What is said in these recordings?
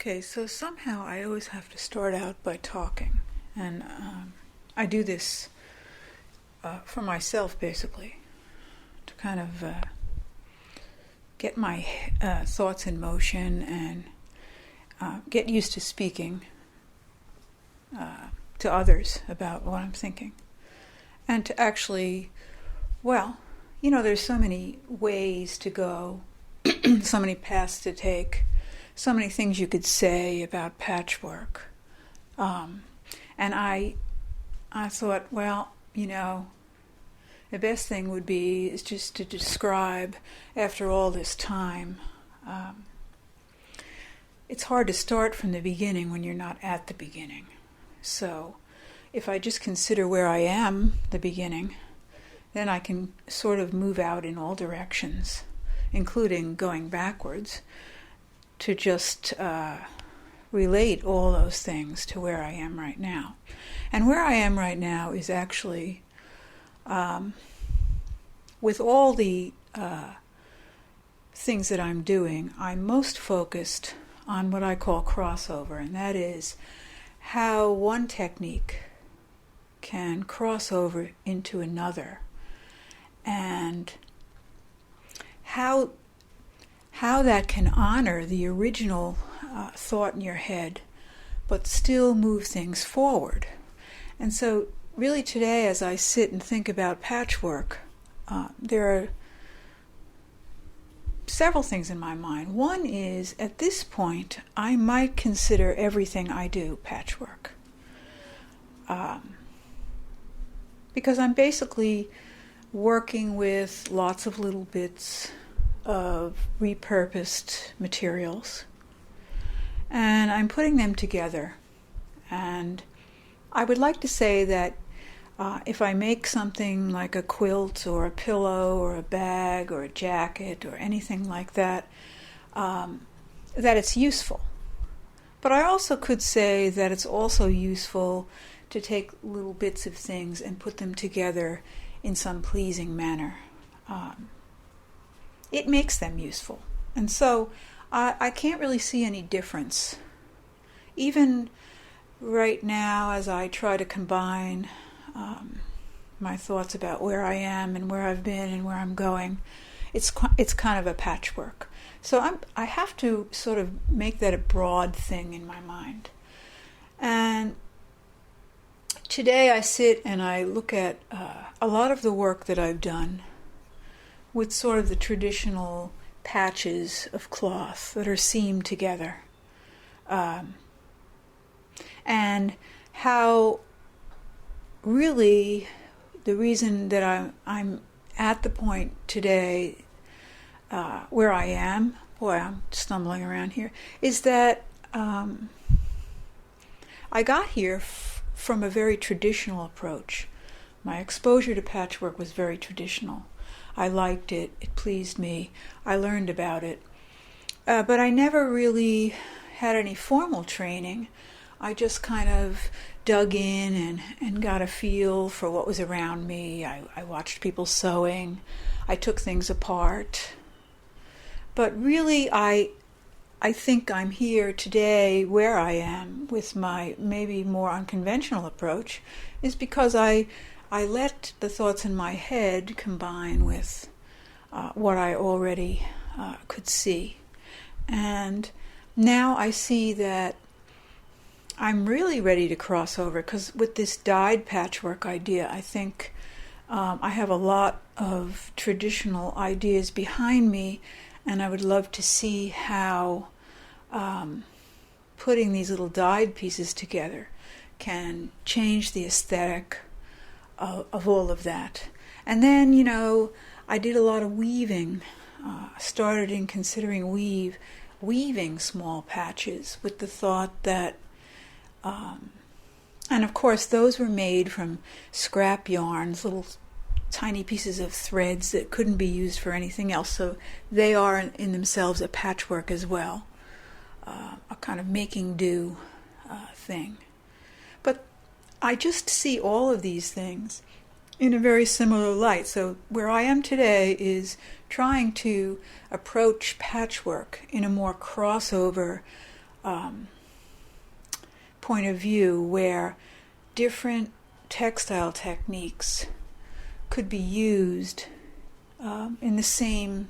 Okay, so somehow I always have to start out by talking. And I do this for myself, basically, to kind of get my thoughts in motion and get used to speaking to others about what I'm thinking. And to actually, there's so many ways to go, so many paths to take, so many things you could say about patchwork. And I thought, the best thing would be is just to describe, after all this time, it's hard to start from the beginning when you're not at the beginning. So if I just consider where I am, the beginning, then I can sort of move out in all directions, including going backwards, to just relate all those things to where I am right now. And where I am right now is actually, with all the things that I'm doing, I'm most focused on what I call crossover, and that is how one technique can cross over into another, and how that can honor the original thought in your head, but still move things forward. And so really today, as I sit and think about patchwork, there are several things in my mind. One is, at this point, I might consider everything I do patchwork. Because I'm basically working with lots of little bits of repurposed materials, and I'm putting them together. And I would like to say that if I make something like a quilt or a pillow or a bag or a jacket or anything like that, that it's useful. But I also could say that it's also useful to take little bits of things and put them together in some pleasing manner. It makes them useful. And so I can't really see any difference. Even right now, as I try to combine my thoughts about where I am and where I've been and where I'm going, it's kind of a patchwork. So I have to sort of make that a broad thing in my mind. And today I sit and I look at a lot of the work that I've done with sort of the traditional patches of cloth that are seamed together. And how really the reason that I'm at the point today where I am, I'm stumbling around here, is that I got here from a very traditional approach. My exposure to patchwork was very traditional. I liked it. It pleased me. I learned about it. But I never really had any formal training. I just kind of dug in and got a feel for what was around me. I watched people sewing. I took things apart. But really, I think I'm here today where I am with my maybe more unconventional approach is because I let the thoughts in my head combine with what I already could see. And now I see that I'm really ready to cross over, because with this dyed patchwork idea, I think I have a lot of traditional ideas behind me, and I would love to see how putting these little dyed pieces together can change the aesthetic of all of that. And then, I did a lot of weaving. Started in considering weaving small patches with the thought that, and of course those were made from scrap yarns, little tiny pieces of threads that couldn't be used for anything else. So they are in themselves a patchwork as well, a kind of making do thing. But I just see all of these things in a very similar light. So where I am today is trying to approach patchwork in a more crossover, point of view where different textile techniques could be used in the same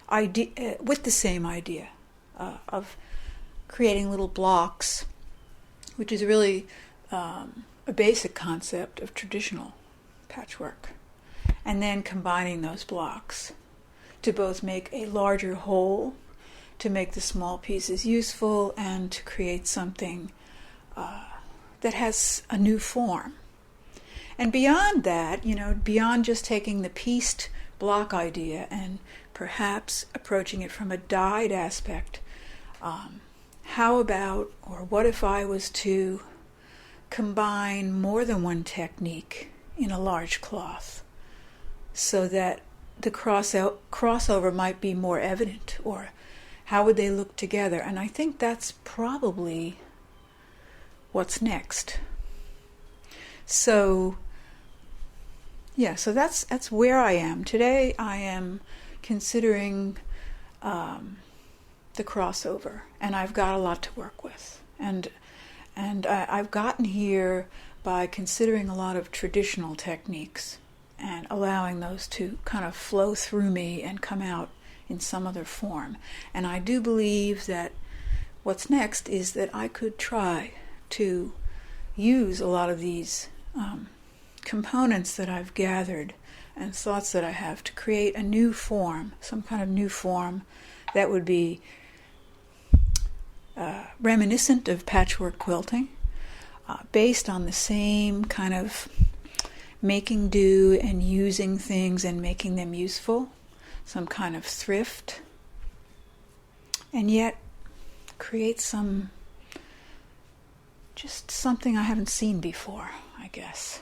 idea, with the same idea of creating little blocks, which is really a basic concept of traditional patchwork, and then combining those blocks to both make a larger whole, to make the small pieces useful, and to create something that has a new form. And beyond that, beyond just taking the pieced block idea and perhaps approaching it from a dyed aspect, how about, or what if I was to combine more than one technique in a large cloth so that the crossover might be more evident, or how would they look together? And I think that's probably what's next. So that's where I am. Today I am considering the crossover, and I've got a lot to work with. And I've gotten here by considering a lot of traditional techniques and allowing those to kind of flow through me and come out in some other form. And I do believe that what's next is that I could try to use a lot of these components that I've gathered and thoughts that I have to create a new form, some kind of new form that would be reminiscent of patchwork quilting, based on the same kind of making do and using things and making them useful, some kind of thrift, and yet create just something I haven't seen before, I guess.